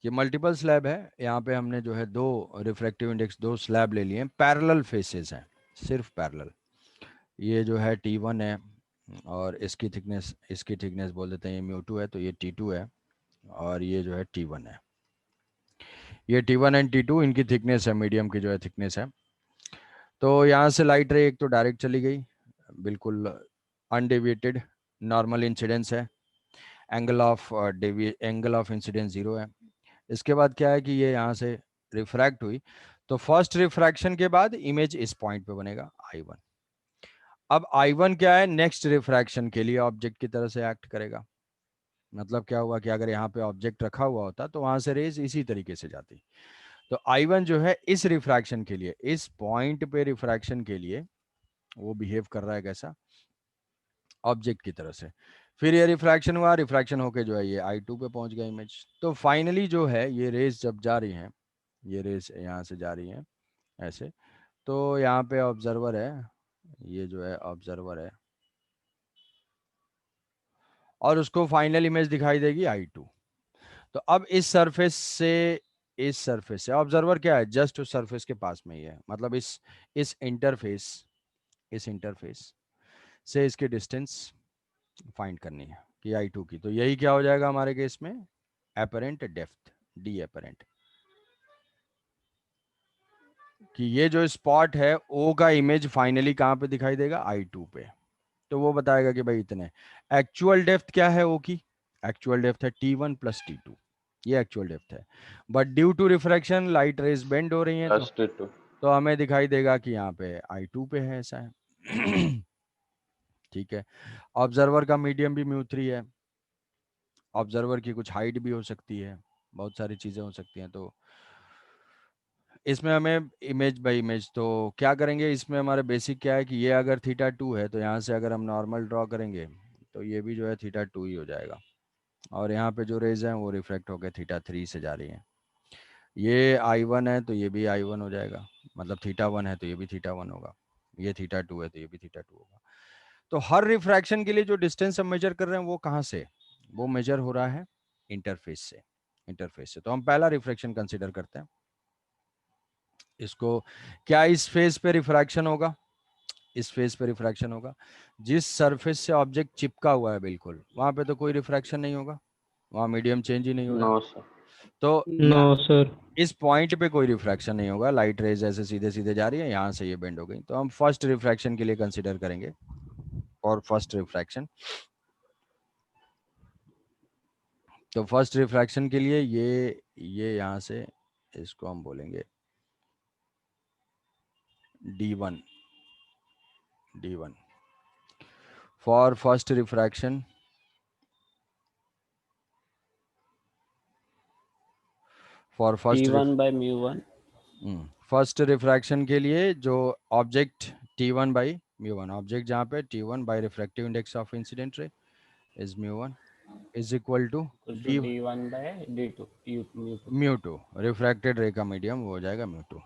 कि multiple slab है। यहाँ पे हमने जो है दो रिफ्रैक्टिव इंडेक्स, दो स्लैब ले लिए हैं, पैरेलल फेसेस हैं, सिर्फ पैरेलल। ये जो है T1 है और इसकी थिकनेस बोल देते हैं, ये म्यू2 है, तो ये T2 है और ये जो है T1 है। ये T1 एंड T2 इनकी थिकनेस है, मीडियम की जो है थिकनेस है। तो यहाँ से लाइट रे एक तो डायरेक्ट चली गई, बिल्कुल अनडेविएटेड, नॉर्मल इंसिडेंस है, एंगल ऑफ इंसिडेंस 0 है। इसके बाद क्या है कि ये यहाँ से रिफ्रैक्ट हुई, तो फर्स्ट रिफ्रैक्शन के बाद इमेज इस पॉइंट पे बनेगा I1। अब I1 क्या है, नेक्स्ट रिफ्रैक्शन के लिए ऑब्जेक्ट की तरह से एक्ट करेगा। मतलब क्या हुआ कि अगर यहाँ पे ऑब्जेक्ट रखा हुआ होता तो वहां से रेज इसी तरीके से जाती। तो I1 जो है इस रिफ्रैक्शन के लिए, इस पॉइंट पे रिफ्रैक्शन के लिए वो बिहेव कर रहा है कैसा, ऑब्जेक्ट की तरह से। फिर ये रिफ्रैक्शन हुआ, रिफ्रैक्शन होके जो है ये I2 पे पहुंच गया इमेज। तो फाइनली जो है ये रेज जब जा रही हैं, ये रेज यहाँ से जा रही हैं ऐसे, तो यहाँ पे ऑब्जर्वर है, ये जो है ऑब्जर्वर है, और उसको फाइनल इमेज दिखाई देगी I2। तो अब इस सरफेस से ऑब्जर्वर क्या है, जस्ट उस सरफेस के पास में ही है, मतलब इस इंटरफेस इस इंटरफेस से इसकी डिस्टेंस फाइंड करनी है कि I2 की। तो यही क्या हो जाएगा हमारे केस में, एपरेंट डेप्थ, डी एपरेंट, कि ये जो स्पॉट है O का इमेज फाइनली कहाँ पे दिखाई देगा, I2 पे। तो वो बताएगा कि भाई इतने। एक्चुअल डेप्थ क्या है O की, एक्चुअल डेप्थ है T1 प्लस T2, ये एक्चुअल डेप्थ है। But due to refraction light rays bend हो रही हैं, तो हमें दिखाई देगा कि यहाँ पे I2 पे है, ऐसा है। ठीक है। ऑब्जर्वर का मीडियम भी म्यू3 है, ऑब्जर्वर की कुछ हाइट भी हो सकती है, बहुत सारी चीज़ें हो सकती हैं। तो इसमें हमें इमेज बाय इमेज तो क्या करेंगे, इसमें हमारे बेसिक क्या है कि ये अगर θ2 है तो यहाँ से अगर हम नॉर्मल ड्रॉ करेंगे तो ये भी जो है θ2 ही हो जाएगा, और यहाँ पे जो रेज हैं वो रिफ्लेक्ट होकर θ3 से जा रही हैं। ये I1 है तो ये भी I1 हो जाएगा, मतलब θ1 है तो ये भी θ1 होगा, ये θ2 है तो ये भी θ2 होगा। तो हर रिफ्रैक्शन के लिए जो डिस्टेंस हम मेजर कर रहे हैं वो कहाँ से, वो मेजर हो रहा है इंटरफेस से। तो हम पहला रिफ्रैक्शन कंसिडर करते हैं इसको। क्या इस फेस पे रिफ्रैक्शन होगा, इस फेस पे रिफ्रैक्शन होगा, जिस सरफेस से ऑब्जेक्ट चिपका हुआ है बिल्कुल वहां पे तो कोई रिफ्रैक्शन नहीं होगा, वहां मीडियम चेंज ही नहीं हो रहा है। No sir. तो नो सर। इस पॉइंट पे कोई रिफ्रैक्शन नहीं होगा, लाइट रेज ऐसे सीधे सीधे जा रही है, यहाँ से ये बेंड हो गई। तो हम फर्स्ट रिफ्रैक्शन के लिए कंसिडर करेंगे, और फर्स्ट रिफ्रैक्शन, तो फर्स्ट रिफ्रैक्शन के लिए ये यहाँ से इसको हम बोलेंगे D1, D1 for first refraction. For T1/μ1। First refraction के लिए जो ऑब्जेक्ट T1/μ1, ऑब्जेक्ट जहाँ पे T1 by refractive index of incident ray is μ1 is equal to equal to D D1/D2 μ2। μ2, refracted ray का मीडियम वो हो जाएगा μ2।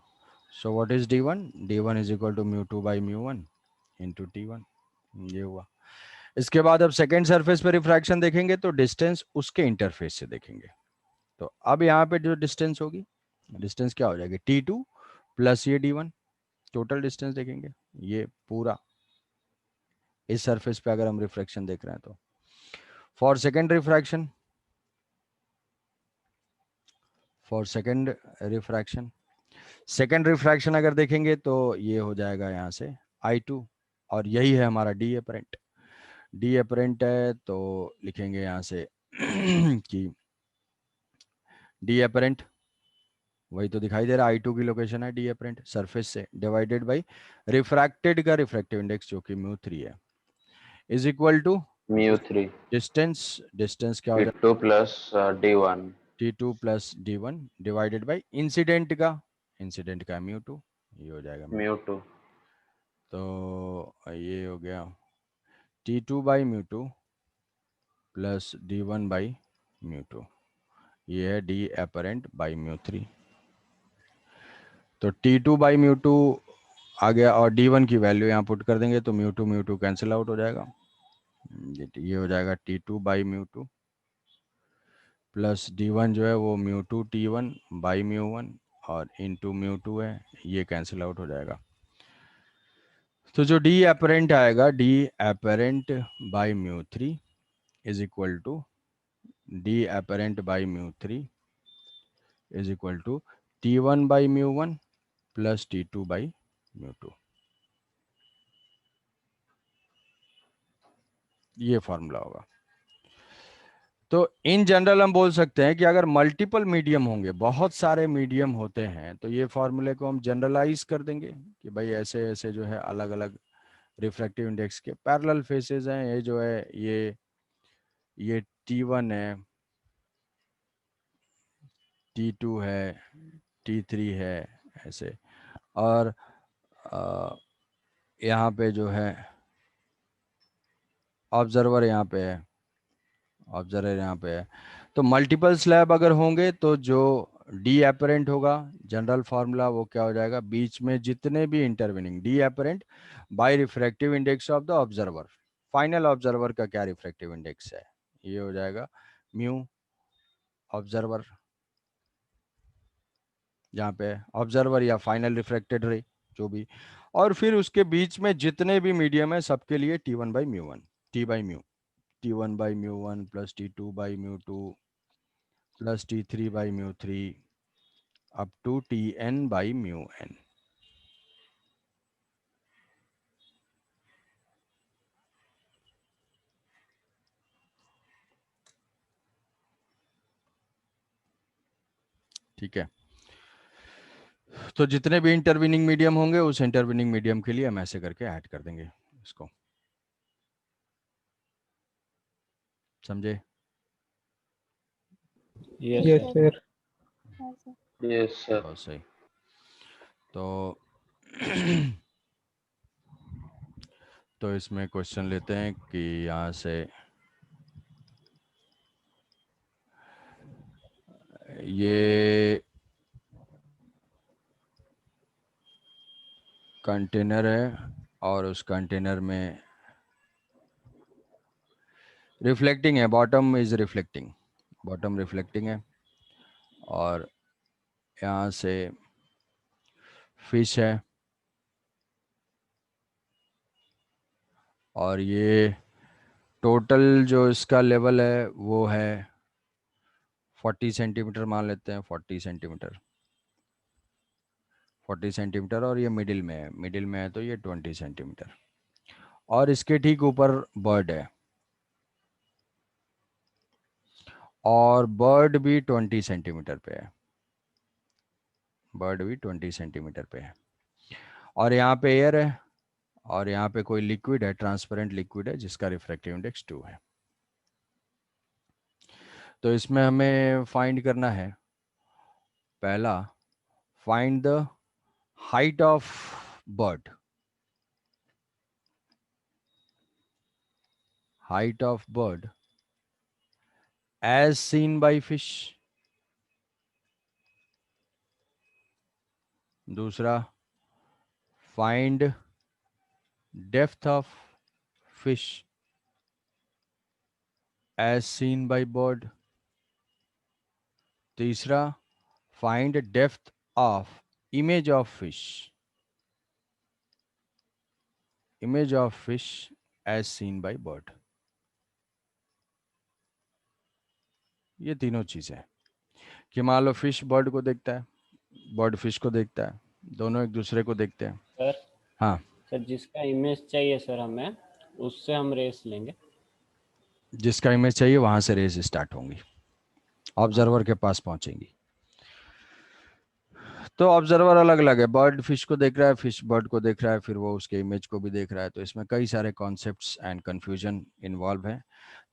So what is D1 is equal to μ2/μ1 into T1, ये हुआ। इसके बाद अब सेकेंड सरफेस पे रिफ्रैक्शन देखेंगे तो डिस्टेंस उसके इंटरफेस से देखेंगे। तो अब यहाँ पे जो डिस्टेंस होगी, डिस्टेंस क्या हो जाएगी, T2 प्लस ये D1, टोटल डिस्टेंस देखेंगे ये पूरा इस सरफेस पे अगर हम रिफ्रैक्शन देख रहे हैं तो। For second refraction, for second refraction अगर देखेंगे तो ये हो जाएगा यहाँ से I2, और यही है हमारा डी अपरेंट है, तो लिखेंगे यहाँ से कि डी अपरेंट वही तो दिखाई दे रहा है, I2 की लोकेशन है डी अपरेंट, सरफेस से डिवाइडेड बाई रिफ्रैक्टेड का रिफ्रैक्टिव इंडेक्स जो कि μ3 है, इज इक्वल टू μ3 डिस्टेंस क्या हो जाएगा, T2 plus D1 T2 plus D1 divided by incident का μ2, ये हो जाएगा μ2। μ2 तो ये हो गया T2/μ2 प्लस D1/μ2, ये है डी अपरेंट बाई μ3। तो T2/μ2 आ गया, और D1 की वैल्यू यहाँ पुट कर देंगे तो μ2 कैंसिल आउट हो जाएगा, ये हो जाएगा T2/μ2 प्लस D1 जो है वो μ2 T1 बाई μ1 और इनटू μ2 है, ये कैंसिल आउट हो जाएगा। तो जो डी एपरेंट आएगा, D apparent by μ3 is equal to D apparent by μ3 is equal to T1 by μ1 plus T2 by μ2। ये फॉर्मूला होगा। तो इन जनरल हम बोल सकते हैं कि अगर मल्टीपल मीडियम होंगे, बहुत सारे मीडियम होते हैं, तो ये फॉर्मूले को हम जनरलाइज कर देंगे कि भाई ऐसे ऐसे जो है अलग अलग रिफ्रैक्टिव इंडेक्स के पैरेलल फेसेस हैं। ये जो है ये T1 है, T2 है, T3 है, ऐसे। और यहाँ पे जो है ऑब्जर्वर यहाँ पे है, ऑब्जर्वर यहाँ पे है। तो मल्टीपल स्लैब अगर होंगे तो जो डी एपरेंट होगा, जनरल फार्मूला वो क्या हो जाएगा, बीच में जितने भी intervening D apparent by refractive index of the observer. Final observer का क्या रिफ्रैक्टिव इंडेक्स है, ये हो जाएगा म्यू ऑब्जर्वर, जहाँ पे ऑब्जर्वर या फाइनल रिफ्रैक्टेड रे जो भी, और फिर उसके बीच में जितने भी मीडियम है सबके लिए T1 by μ1, T by mu, T1 by μ1 plus T2 by μ2 plus T3 by μ3 up to Tn by μn। ठीक है। तो जितने भी इंटरविनिंग मीडियम होंगे उस इंटरविनिंग मीडियम के लिए हम ऐसे करके ऐड कर देंगे इसको। समझे? Yes, sir. Yes, sir. बहुत सही। तो तो इसमें क्वेश्चन लेते हैं कि यहाँ से ये कंटेनर है और उस कंटेनर में रिफ्लेक्टिंग है, bottom is reflecting, bottom reflecting है, और यहाँ से फिश है, और ये टोटल जो इसका लेवल है वो है 40 सेंटीमीटर मान लेते हैं, 40 सेंटीमीटर, 40 सेंटीमीटर, और ये मिडिल में है, मिडिल में है तो ये 20 सेंटीमीटर, और इसके ठीक ऊपर बर्ड है, और बर्ड भी 20 सेंटीमीटर पे है, बर्ड भी 20 सेंटीमीटर पे है, और यहाँ पे एयर है, और यहाँ पे कोई लिक्विड है, ट्रांसपेरेंट लिक्विड है जिसका रिफ्रैक्टिव इंडेक्स 2 है। तो इसमें हमें फाइंड करना है, पहला find the height of bird, height of bird as seen by fish। दूसरा find depth of fish as seen by bird। तीसरा find depth of image of fish, image of fish as seen by bird। ये तीनों चीजें कि मान लो fish bird को देखता है, बर्ड फिश को देखता है, दोनों एक दूसरे को देखते हैं। सर हाँ, सर जिसका इमेज चाहिए सर हमें, उससे हम रेस लेंगे। जिसका इमेज चाहिए वहां से रेस स्टार्ट होंगी, ऑब्जर्वर के पास पहुंचेंगी। तो ऑब्जर्वर अलग अलग है, बर्ड फिश को देख रहा है, फिश बर्ड को देख रहा है, फिर वो उसके इमेज को भी देख रहा है, तो इसमें कई सारे कॉन्सेप्ट्स एंड कंफ्यूजन इन्वॉल्व है।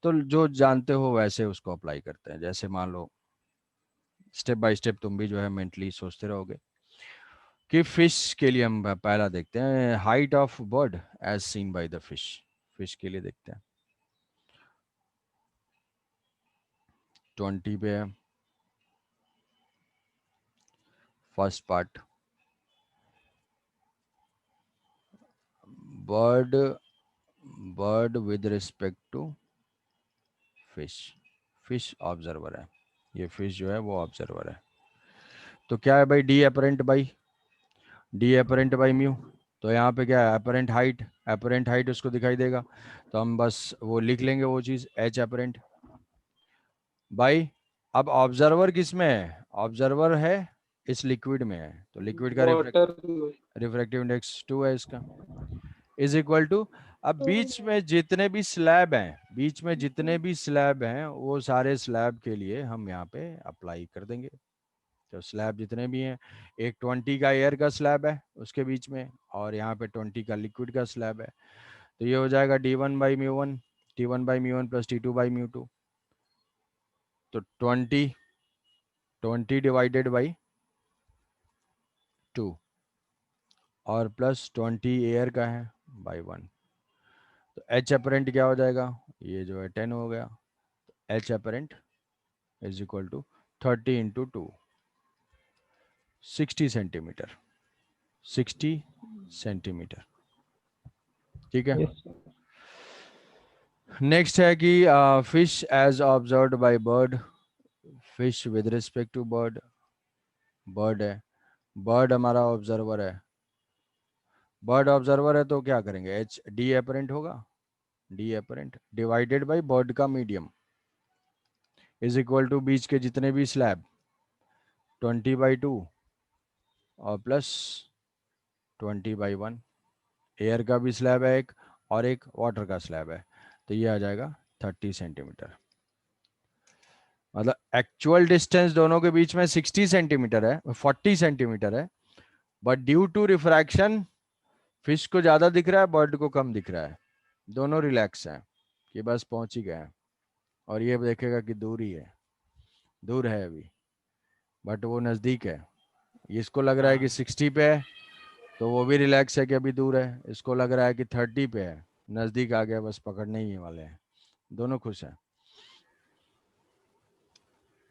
तो जो जानते हो वैसे उसको अप्लाई करते हैं, जैसे मान लो स्टेप बाय स्टेप तुम भी जो है मेंटली सोचते रहोगे कि फिश के लिए हम पहला देखते हैं height of bird as seen by the fish. Fish के लिए देखते हैं 20 पे है first part, bird bird with respect to fish, fish observer है। ये फिश जो है वो ऑब्जर्वर है। तो क्या है भाई, डी अपरेंट बाई म्यू। तो यहाँ पे क्या है, अपरेंट हाइट उसको दिखाई देगा, तो हम बस वो लिख लेंगे वो चीज़, एच अपरेंट बाई। अब ऑब्जर्वर किस में है, ऑब्जर्वर है इस लिक्विड में है, तो लिक्विड का वाटर रिफ्रैक्टिव इंडेक्स 2 है इसका, इज इक्वल टू, अब बीच में जितने भी स्लैब हैं, वो सारे स्लैब के लिए हम यहाँ पे अप्लाई कर देंगे। तो स्लैब जितने भी हैं, एक 20 का एयर का स्लैब है उसके बीच में, और यहाँ पे 20 का लिक्विड का स्लैब है। तो ये हो जाएगा d1/μ1, t1/μ1 प्लस t2/μ2। तो 20 डिवाइडेड बाई 2 और प्लस 20 एयर का है बाई 1। तो एच अपरेंट क्या हो जाएगा, ये जो है 10 हो गया। H apparent is equal to 30 into 2, 60 centimetre, 60 centimetre. ठीक है। यस नेक्स्ट है कि fish as observed by bird, fish with respect to bird, bird है, बर्ड हमारा ऑब्जर्वर है, तो क्या करेंगे, एच डी अपरेंट होगा, D apparent divided by bird का मीडियम इज इक्वल टू बीच के जितने भी स्लैब 20/2 और प्लस 20/1, एयर का भी स्लैब है एक और एक वाटर का स्लैब है, तो ये आ जाएगा 30 सेंटीमीटर। मतलब एक्चुअल डिस्टेंस दोनों के बीच में 60 सेंटीमीटर है, 40 सेंटीमीटर है, but due to refraction fish को ज्यादा दिख रहा है, बर्ड को कम दिख रहा है। दोनों रिलैक्स हैं कि बस पहुंच ही गए हैं, और ये देखेगा कि दूर ही है, दूर है अभी, बट वो नजदीक है। इसको लग रहा है कि 60 पे है, तो वो भी रिलैक्स है कि अभी दूर है। इसको लग रहा है कि 30 पे है, नजदीक आ गया, बस पकड़ने ही वाले हैं। दोनों खुश हैं।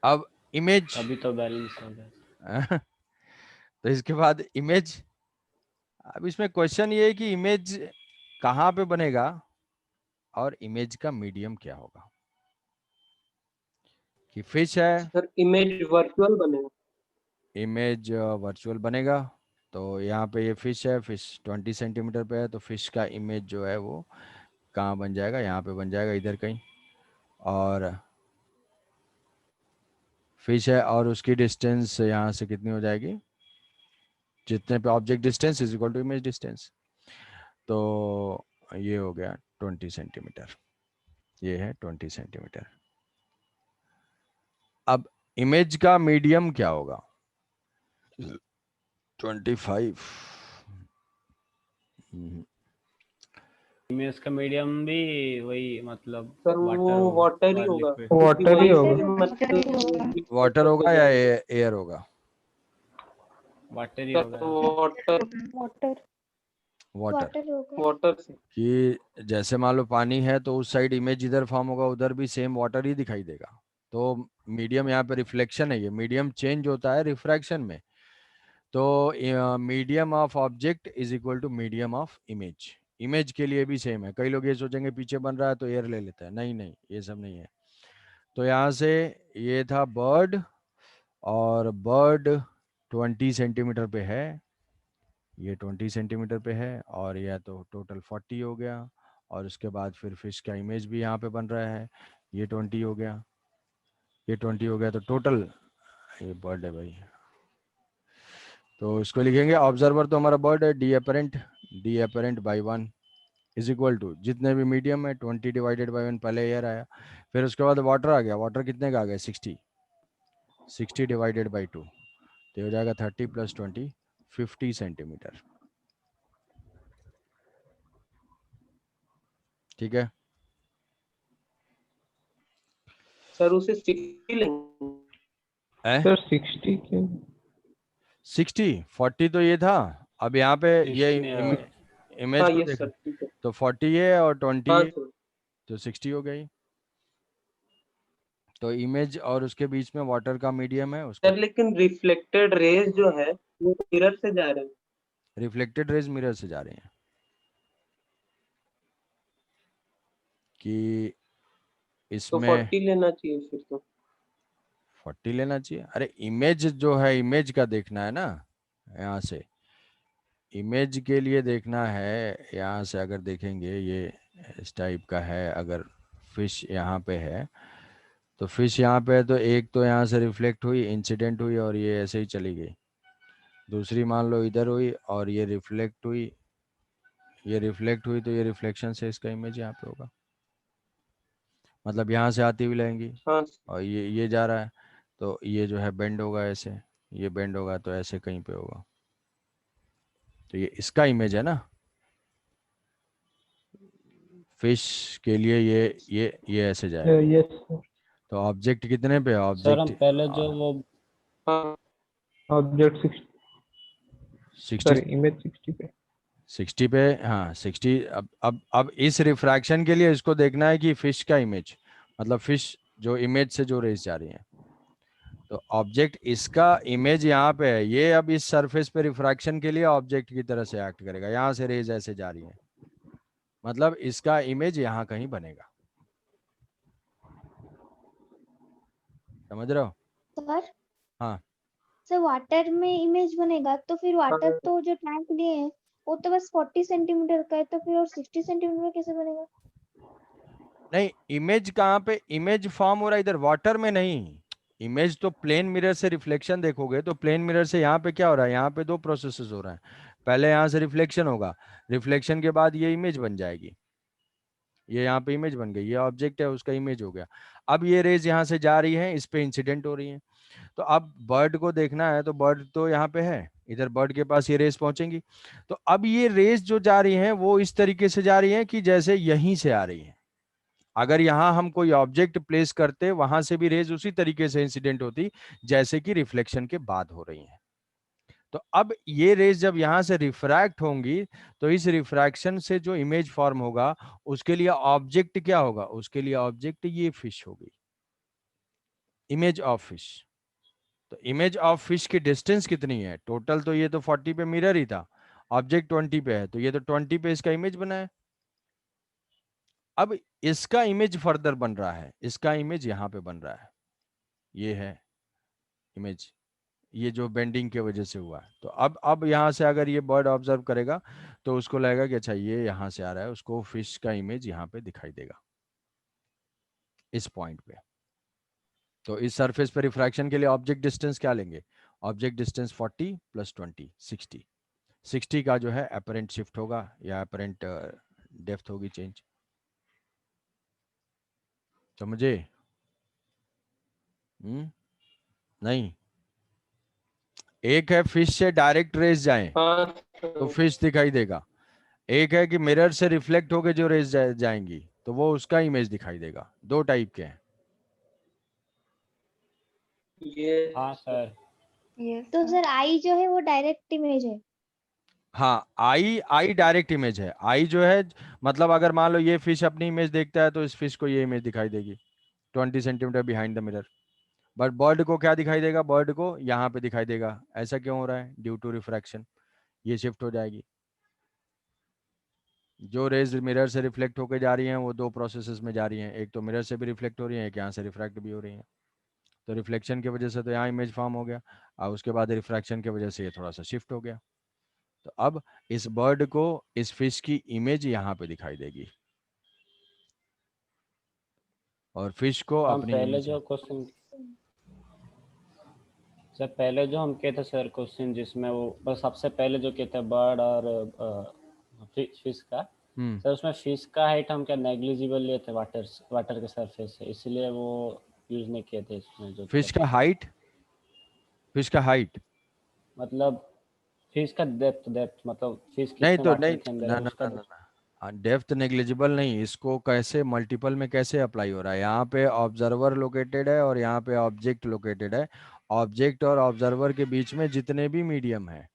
अब इमेज अभी तो बैलेंस हो गया। तो इसके बाद इमेज, अब इसमें क्वेश्चन ये है कि इमेज कहाँ पे बनेगा और इमेज का मीडियम क्या होगा। कि फिश है, सर इमेज वर्चुअल बनेगा। इमेज वर्चुअल बनेगा, तो यहाँ पे ये फिश है, फिश 20 सेंटीमीटर पे है, तो फिश का इमेज जो है वो कहाँ बन जाएगा, यहाँ पे बन जाएगा इधर कहीं। और फिश है और उसकी डिस्टेंस यहाँ से कितनी हो जाएगी, जितने पे object distance is equal to image distance, तो ये हो गया 20 सेंटीमीटर, ये है 20 सेंटीमीटर। अब इमेज का मीडियम क्या होगा, 25। इमेज का मीडियम भी वही, मतलब सर वो वाटर होगा वाटर ही और होगा, लिक्विड। वाटर ही होगा। वाटर होगा या एयर होगा, वाटर ही सर होगा। Water water water. वाटर होगा। वाटर से कि जैसे मान लो पानी है, तो उस साइड इमेज इधर फॉर्म होगा, उधर भी सेम वाटर ही दिखाई देगा। तो मीडियम यहाँ पे रिफ्लेक्शन है, ये मीडियम चेंज होता है रिफ्रैक्शन में। तो medium of object is equal to medium of image. Image के लिए भी सेम है। कई लोग ये सोचेंगे पीछे बन रहा है तो एयर ले लेता है, नहीं नहीं, ये सब नहीं है। तो यहाँ से ये था बर्ड, और बर्ड 20 सेंटीमीटर पे है, ये 20 सेंटीमीटर पे है, और यह तो टोटल 40 हो गया। और उसके बाद फिर फिश का इमेज भी यहाँ पे बन रहा है, ये 20 हो गया, ये 20 हो गया, तो टोटल ये बर्ड है भाई। तो इसको लिखेंगे, ऑब्जर्वर तो हमारा बर्ड है, D apparent by 1 is equal to जितने भी मीडियम है 20 डिवाइडेड बाई 1, पहले एयर आया, फिर उसके बाद वाटर आ गया, वाटर कितने का आ गया 60 डिवाइडेड बाई 2, तो हो जाएगा 30 प्लस 20 50 सेंटीमीटर। ठीक है। सर उसे 60 लेंगे। ए? सर 60 के 60, 40 तो ये था, अब यहाँ पे ये इसमें इमेज हाँ को यस देखो, सर ठीक है। तो 40 है और 20 हाँ है, सर तो 60 हो गई। तो इमेज और उसके बीच में वाटर का मीडियम है, उसको सर लेकिन रिफ्लेक्टेड रेज जो है वो मिरर से जा रहे हैं, रिफ्लेक्टेड रेज मिरर से जा रही हैं, कि तो इसमें 40 लेना चाहिए फिर तो। 40 लेना चाहिए। अरे इमेज जो है, इमेज का देखना है ना, यहाँ से इमेज के लिए देखना है। यहाँ से अगर देखेंगे ये इस टाइप का है, अगर फिश यहाँ पे है तो फिश यहाँ पे है, तो एक तो यहाँ से रिफ्लेक्ट हुई, इंसिडेंट हुई और ये ऐसे ही चली गई। दूसरी मान लो इधर हुई और ये रिफ्लेक्ट हुई, ये रिफ्लेक्ट हुई, तो ये रिफ्लेक्शन से इसका इमेज यहाँ पे होगा, मतलब यहाँ से आती हुई लगेंगी। हाँ और ये जा रहा है, तो ये जो है बेंड होगा ऐसे, ये बेंड होगा तो ऐसे कहीं पे होगा, तो ये इसका इमेज है ना। फिश के लिए ये ऐसे जाएगा। Yes sir. तो ऑब्जेक्ट कितने पे है? सर हम ऑब्जेक्ट पहले जो वो हाँ ऑब्जेक्ट 60, 60, सॉरी इमेज 60 पे। 60 पे, हाँ 60। अब इस रिफ्रैक्शन के लिए इसको देखना है कि फिश का इमेज, मतलब फिश जो इमेज से जो रेस जा रही है, तो ऑब्जेक्ट इसका इमेज यहाँ पे है, ये अब इस सरफेस पे रिफ्रैक्शन के लिए ऑब्जेक्ट की तरह से एक्ट करेगा। यहाँ से रेज ऐसे जा रही है, मतलब इसका इमेज यहाँ कहीं बनेगा। समझ रहे हो? सर हाँ सर वाटर में इमेज बनेगा तो फिर वाटर हाँ। तो जो टैंक लिए है वो तो बस 40 सेंटीमीटर का है, तो फिर और 60 सेंटीमीटर कैसे बनेगा? नहीं, इमेज कहाँ पे इमेज फॉर्म हो रहा है? इधर वाटर में नहीं। इमेज तो प्लेन मिरर से रिफ्लेक्शन देखोगे तो प्लेन मिरर से यहाँ पे क्या हो रहा है, यहाँ पे दो प्रोसेसेस हो रहा है। पहले यहाँ से रिफ्लेक्शन होगा, रिफ्लेक्शन के बाद ये इमेज बन जाएगी, ये यहाँ पे इमेज बन गई, ये ऑब्जेक्ट है उसका इमेज हो गया। अब ये रेज यहाँ से जा रही है, इस पे इंसिडेंट हो रही है। तो अब बर्ड को देखना है, तो बर्ड तो यहाँ पे है, इधर बर्ड के पास ये रेस पहुंचेंगी। तो अब ये रेस जो जा रही है वो इस तरीके से जा रही है कि जैसे यहीं से आ रही है। अगर यहाँ हम कोई ऑब्जेक्ट प्लेस करते, वहां से भी रेज उसी तरीके से इंसिडेंट होती जैसे कि रिफ्लेक्शन के बाद हो रही है। तो अब ये रेज जब यहां से रिफ्रैक्ट होंगी, तो इस रिफ्रैक्शन से जो इमेज फॉर्म होगा उसके लिए ऑब्जेक्ट क्या होगा? उसके लिए ऑब्जेक्ट ये फिश होगी, इमेज ऑफ फिश। तो इमेज ऑफ फिश की डिस्टेंस कितनी है टोटल? तो ये तो 40 पे मिरर ही था, ऑब्जेक्ट 20 पे है, तो ये तो 20 पे इसका इमेज बना है। अब इसका इमेज फर्दर बन रहा है, इसका इमेज यहाँ पे बन रहा है, ये है इमेज, ये जो बेंडिंग के वजह से हुआ है। तो अब यहाँ से अगर ये बर्ड ऑब्जर्व करेगा तो उसको लगेगा कि अच्छा ये यहाँ से आ रहा है, उसको फिश का इमेज यहाँ पे दिखाई देगा इस पॉइंट पे। तो इस सरफेस पे रिफ्रैक्शन के लिए ऑब्जेक्ट डिस्टेंस क्या लेंगे? Object distance 40 + 20 60। 60 का जो है अपरेंट शिफ्ट होगा या अपरेंट डेप्थ होगी चेंज। समझे? नहीं, एक है फिश से डायरेक्ट रेज जाएं हाँ तो फिश दिखाई देगा, एक है कि मिरर से रिफ्लेक्ट होके जो रेज जाएंगी तो वो उसका इमेज दिखाई देगा। दो टाइप के हैं। ये हाँ सर तो सर आई जो है वो डायरेक्ट इमेज है। हाँ, आई डायरेक्ट इमेज है। आई जो है, मतलब अगर मान लो ये फिश अपनी इमेज देखता है तो इस फिश को ये इमेज दिखाई देगी 20 centimetre behind the mirror. But bird को क्या दिखाई देगा? बर्ड को यहाँ पे दिखाई देगा। ऐसा क्यों हो रहा है? ड्यू टू रिफ्रैक्शन, ये शिफ्ट हो जाएगी। जो रेज मिरर से रिफ्लेक्ट होकर जा रही हैं वो दो प्रोसेसेस में जा रही हैं, एक तो मिरर से भी रिफ्लेक्ट हो रही है, एक यहाँ से रिफ्रैक्ट भी हो रही है। तो रिफ्लेक्शन की वजह से तो यहाँ इमेज फॉर्म हो गया, और उसके बाद रिफ्रैक्शन की वजह से ये थोड़ा सा शिफ्ट हो गया। तो अब इस बर्ड को, इस फिश की इमेज यहाँ पे दिखाई देगी और फिश को हम अपनी पहले इमेज। जो क्वेश्चन सर पहले जो हम किए थे सर क्वेश्चन, जिसमें वो बस सबसे पहले जो किए थे बर्ड और फिश का, हम्म सर उसमें फिश का हाइट हम क्या नेग्लिजिबल लिए थे वाटर के सरफेस से, इसलिए वो यूज नहीं किए थे इसमें जो फिश का हाइट, फिश का हाइट मतलब फिश का डेप्थ मतलब फिश नहीं कितने तो वाटर नहीं, के अंदर ना है ना उसका ना ना ना, डेप्थ नेग्लिजिबल नहीं। इसको कैसे मल्टीपल में कैसे अप्लाई हो रहा है? यहाँ पे ऑब्जर्वर लोकेटेड है और यहाँ पे ऑब्जेक्ट लोकेटेड है। ऑब्जेक्ट और ऑब्जर्वर के बीच में जितने भी मीडियम है,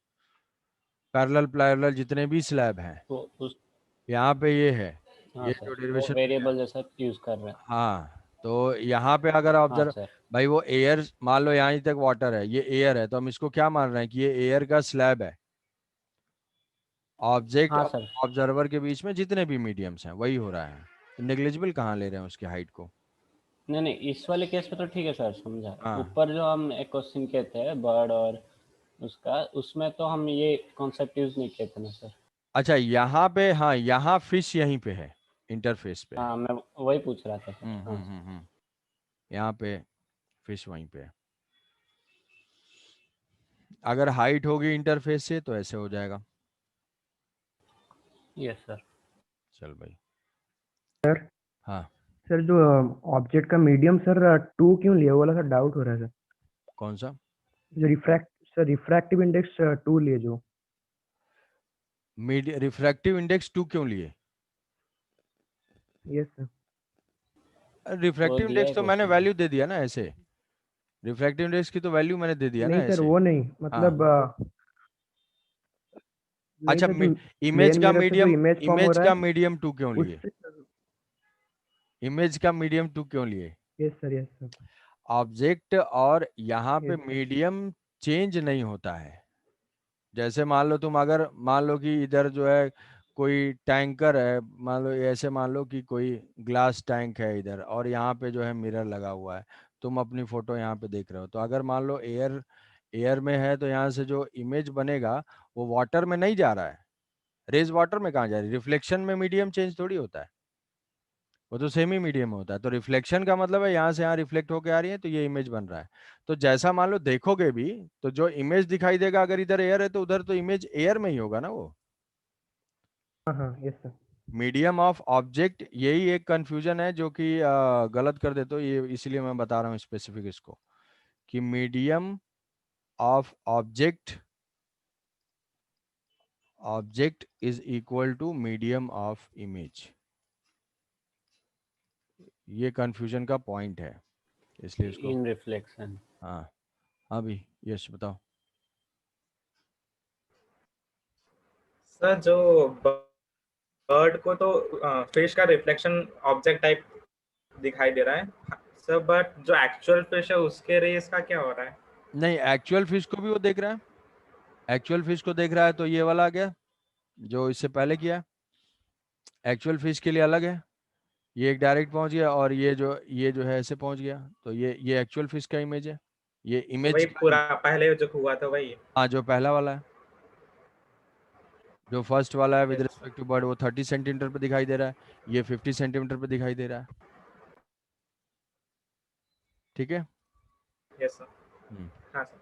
पैरेलल पैरेलल जितने भी स्लैब हैं, तो उस यहाँ पे ये है, हाँ ये जो सर वो डेरिवेशन में वेरिएबल जैसा यूज कर रहे हैं। हाँ, तो यहाँ पे अगर हाँ ऑब्जर्व, सर भाई वो एयर, मान लो यहाँ तक वाटर है, ये एयर है, तो हम इसको क्या मान रहे हैं कि ये एयर का स्लैब है। ऑब्जेक्ट हाँ और सर ऑब्जर्वर के बीच में जितने भी मीडियम्स हैं वही हो रहा है, तो नेग्लिजिबल कहाँ ले रहे हैं उसकी हाइट को? नहीं, इस वाले केस में तो ठीक है सर, समझा। हाँ। ऊपर जो हम एक क्वेश्चन किए थे बर्ड और उसका, उसमें तो हम ये कॉन्सेप्ट यूज नहीं किए थे ना सर। अच्छा, यहाँ पे, हाँ, यहाँ फिश यहीं पे है, इंटरफेस पे है। हाँ, मैं वही पूछ रहा था सर। हाँ सर। यहाँ पे फिश वहीं पे है। अगर हाइट होगी इंटरफेस से तो ऐसे हो जाएगा। Yes sir. चल भाई। सर हाँ, सर जो ऑब्जेक्ट का मीडियम सर 2 क्यों लिया, वो वाला सर डाउट हो रहा है सर। कौन सा? जो रिफ्रैक्टिव इंडेक्स 2 लिए जो। रिफ्रैक्टिव इंडेक्स 2 क्यों लिए? Yes sir. वो रिफ्रैक्टिव दिया इंडेक्स है तो मैंने क्वेश्चन में। वैल्यू दे दिया ना ऐसे। रिफ्रैक्टिव इंडेक्स की तो वैल्यू मैंने दे दिया ना नहीं सर ऐसे। वो नहीं, हाँ। मतलब नहीं अच्छा, सर, जो इमेज प्लेन का मिरर से जो मीडियम, इमेज फॉर्म हो इमेज रहा का है मीडियम 2 क्यों लिए? उससे। इमेज का मीडियम 2 क्यों लिए? Yes sir, yes sir, object और यहाँ पे यस सर। मीडियम चेंज नहीं होता है। जैसे मान लो तुम, अगर मान लो कि इधर जो है कोई टैंकर है, मान लो ऐसे मान लो कि कोई ग्लास टैंक है इधर, और यहाँ पे जो है मिरर लगा हुआ है, तुम अपनी फोटो यहाँ पे देख रहे हो, तो अगर मान लो एयर एयर में है तो यहाँ से जो इमेज बनेगा वो वाटर में नहीं जा रहा है। रेज वाटर में कहाँ जा रही है? रिफ्लेक्शन में मीडियम चेंज थोड़ी होता है, वो तो सेमी मीडियम होता है। तो रिफ्लेक्शन का मतलब है यहाँ से यहाँ रिफ्लेक्ट होके आ रही है तो ये इमेज बन रहा है। तो जैसा मान लो देखोगे भी, तो जो इमेज दिखाई देगा, अगर इधर एयर है तो उधर तो इमेज एयर में ही होगा ना वो। हाँ हाँ, yes sir. Medium of object, यही एक कंफ्यूजन है जो कि गलत कर देते हो ये, इसीलिए मैं बता रहा हूँ स्पेसिफिक इसको, कि medium of object, object is equal to medium of image. ये कंफ्यूजन का पॉइंट है, इसलिए इसको। In reflection. हाँ। हाँ भी, यश बताओ। सर जो बर्ड को तो फिश का रिफ्लेक्शन ऑब्जेक्ट टाइप दिखाई दे रहा है सर, बट जो एक्चुअल फिश है उसके रेस का क्या हो रहा है? नहीं, एक्चुअल फिश को भी वो देख रहा है। एक्चुअल फिश को देख रहा है तो ये वाला आ गया जो इससे पहले किया। एक्चुअल फिश के लिए अलग है, ये एक डायरेक्ट पहुंच गया, और ये जो है ऐसे पहुंच गया, तो ये एक्चुअल फिश का इमेज है, ये तो इमेज वही का पूरा पहले जो हुआ था वही। हाँ, जो पहला वाला है, जो फर्स्ट वाला है with yes respect to bird, वो 30 सेंटीमीटर पे दिखाई दे रहा है, ये 50 सेंटीमीटर पे दिखाई दे रहा है। ठीक है। Yes sir. हम्म। हाँ सर।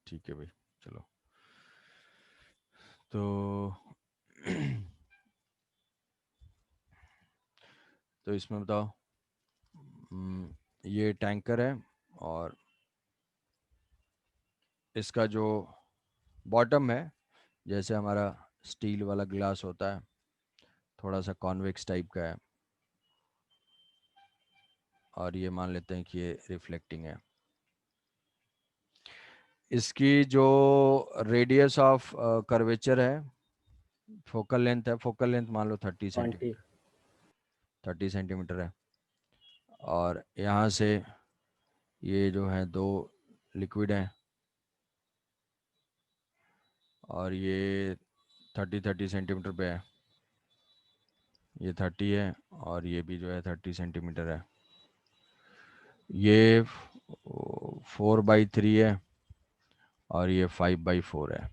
ठीक है भाई, चलो। तो तो इसमें बताओ, ये टैंकर है, और इसका जो बॉटम है, जैसे हमारा स्टील वाला ग्लास होता है, थोड़ा सा कॉन्वेक्स टाइप का है, और ये मान लेते हैं कि ये रिफ्लेक्टिंग है। इसकी जो रेडियस ऑफ कर्वेचर है, फोकल लेंथ है, फोकल लेंथ मान लो 30 20। सेंटीमीटर, 30 सेंटीमीटर है। और यहाँ से ये जो है दो लिक्विड हैं, और ये 30 सेंटीमीटर पे है, ये 30 है, और ये भी जो है 30 सेंटीमीटर है। ये 4/3 है, और ये 5/4 है।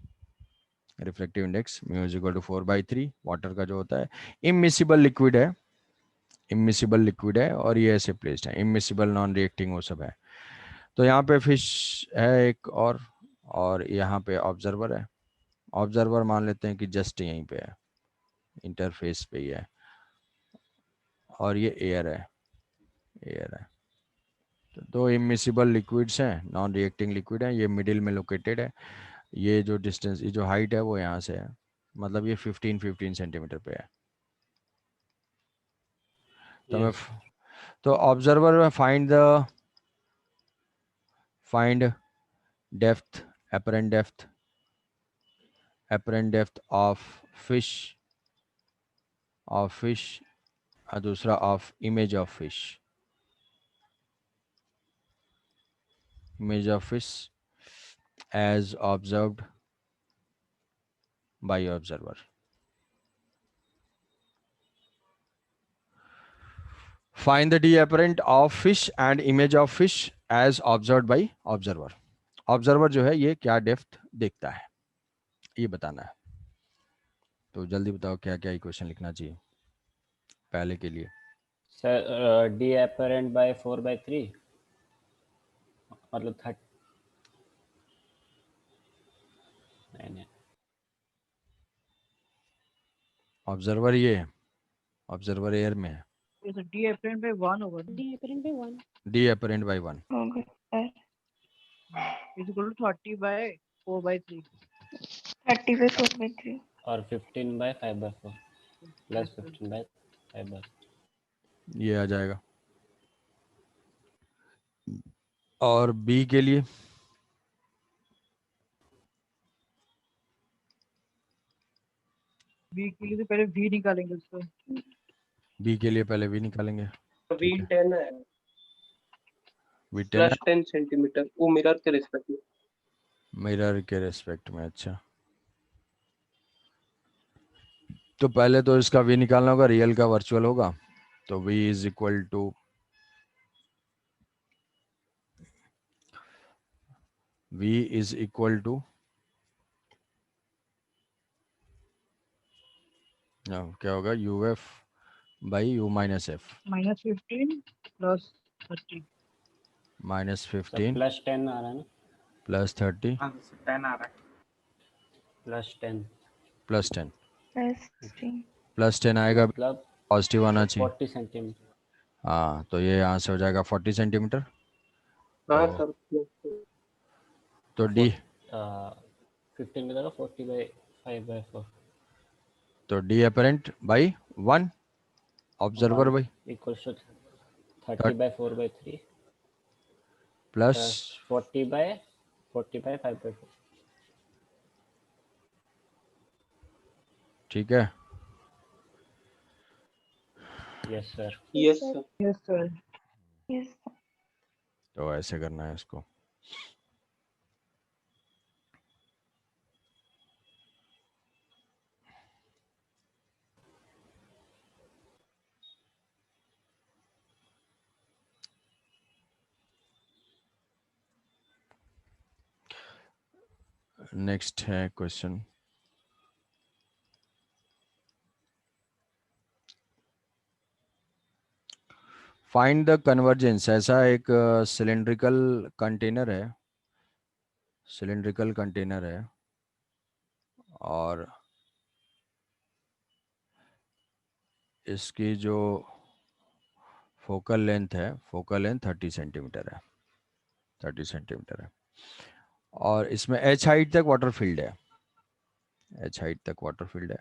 Reflective index mu is equal to 4/3। Water का जो होता है, इमिसिबल लिक्विड है, इमिसिबल लिक्विड है, और ये ऐसे प्लेस्ड है, इमिसिबल नॉन रिएक्टिंग वो सब है। तो यहाँ पे फिश है एक और यहाँ पे ऑब्जर्वर है। ऑब्जर्वर मान लेते हैं कि जस्ट यहीं पे है, इंटरफेस पे ही है, और ये एयर है, एयर है। तो दो इमिसिबल लिक्विड्स हैं, नॉन रिएक्टिंग लिक्विड है, ये मिडिल में लोकेटेड है। ये जो डिस्टेंस, ये जो हाइट है वो यहाँ से है, मतलब ये 15 सेंटीमीटर पे है। तो मैं यस। तो ऑब्जर्वर में find depth, apparent depth of fish और दूसरा of image of fish as observed by observer। Find the D apparent of fish and image of fish as observed by observer. Observer जो है ये क्या depth देखता है ये बताना है। तो जल्दी बताओ क्या क्या इक्वेशन लिखना चाहिए पहले के लिए। सर डी अपरेंट बाय 4/3 मतलब 30 नहीं ऑब्जर्वर ये है, ऑब्जर्वर एयर में है। डी अपरेंट बाय 1 होगा ना? D apparent by 1 D apparent by 1 is equal to 30 by 4/3 और 15/5/4 प्लस 15/5/4 ये आ जाएगा। और बी के लिए बी के लिए तो पहले v निकालेंगे उसको। बी के लिए पहले वी निकालेंगे। V10 है V10 प्लस 10 सेंटीमीटर, वो मिरर के रिस्पेक्ट में। मिरर के रेस्पेक्ट में। अच्छा तो पहले तो इसका वी निकालना होगा, रियल का वर्चुअल होगा। तो v इज इक्वल टू क्या होगा uf by you minus F -15 plus 30 minus sir 15 plus 10 आ रहा है ना प्लस 30 हाँ 10 आ रहा है। प्लस 10 प्लस 10 प्लस 10 आएगा, मतलब पॉजिटिव आना चाहिए। 40 सेंटीमीटर। हाँ तो ये यहाँ से हो जाएगा 40 सेंटीमीटर। हाँ तो, सर तो डी 15 में 40/5/4 तो D apparent by 1 observer by equal to 30/4/3 plus 40/5/4। ठीक है। Yes sir. Yes sir. Yes sir. तो ऐसे करना है इसको। नेक्स्ट है क्वेश्चन। Find the convergence. ऐसा एक सिलेंड्रिकल कंटेनर है, सिलेंड्रिकल कंटेनर है और इसकी जो फोकल लेंथ है, फोकल लेंथ 30 सेंटीमीटर है, 30 सेंटीमीटर है और इसमें h हाइट तक वाटर फील्ड है, h हाइट तक वाटर फील्ड है।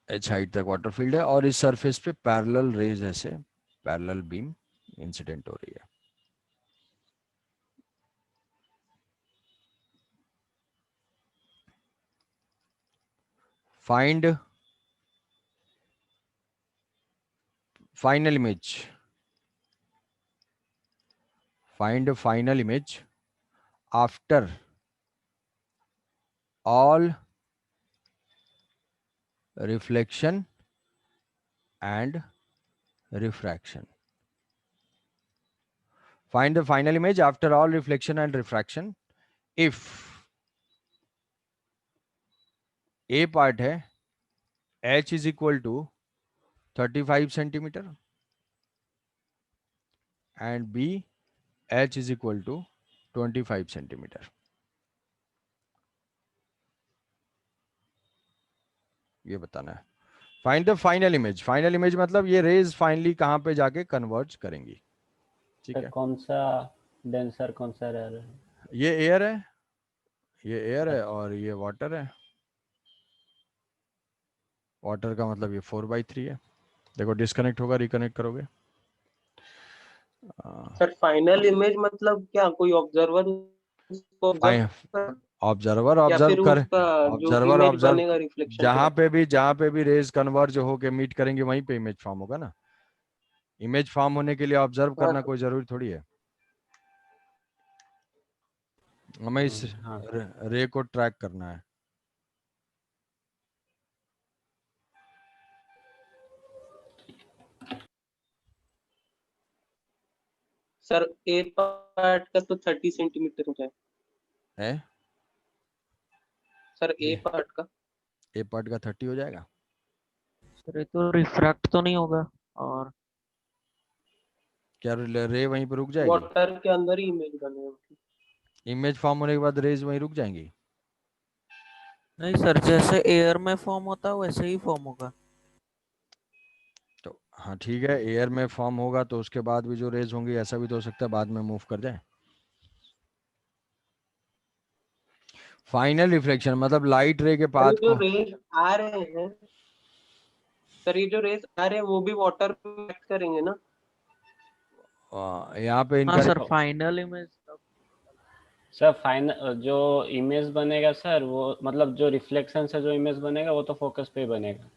h हाइट तक वाटर फील्ड है और इस सरफेस पे पैरेलल रेज ऐसे पैरेलल बीम इंसिडेंट हो रही है। Find final image, find final image after all reflection and refraction. Find the final image after all reflection and refraction if A part है h is equal to 35 centimeter and B h is equal to 25 centimeter. ये बताना है। Find the final image. Final image मतलब ये raise finally कहाँ पे जाके converge करेंगी। ठीक है, कौन सा डेंसर कौन सा रह रहा है? ये एयर है, ये एयर है और ये वाटर है। वाटर का मतलब ये 4/3 है। देखो डिस्कनेक्ट होगा, रिकनेक्ट करोगे। सर फाइनल इमेज मतलब क्या, कोई ऑब्जर्वर उसको ऑब्जर्वर या फिर ऑब्जर्व कर, उसका जो ऑब्जर्वर इमेज ऑब्जर्व बनेगा रिफ्लेक्शन जहां पे भी रेज कन्वर्ज होके मीट करेंगे वहीं पे इमेज फॉर्म होगा ना। इमेज फॉर्म होने के लिए ऑब्जर्व हाँ करना सर। कोई जरूरी थोड़ी है। हमें इस हाँ रे को ट्रैक करना है। सर ए पार्ट का तो 30 सेंटीमीटर होता है है सर, ए ये पार्ट का। ए पार्ट का 30 हो जाएगा। सर ये तो रिफ्रैक्ट तो नहीं होगा और क्या रे वहीं पर रुक जाएगी? वाटर के अंदर ही इमेज बनेगा। इमेज फॉर्म होने के बाद रेज वहीं रुक जाएंगी। नहीं सर, जैसे एयर में फॉर्म होता है वैसे ही फॉर्म होगा। तो हाँ ठीक है, एयर में फॉर्म होगा तो उसके बाद भी जो रेज होंगी ऐसा भी तो हो सकता है बाद में मूव कर जाए। फाइनल रिफ्लेक्शन मतलब लाइट रे के सर पाथ ये जो को रेज आ रहे हैं, सर ये जो रेज आ रहे हैं वो भी वाटर पे एक्ट करेंगे ना? यहाँ पे हाँ इनका sir, final image sir final जो इमेज बनेगा सर, वो मतलब जो रिफ्लेक्शन से जो इमेज बनेगा वो तो फोकस पे ही बनेगा।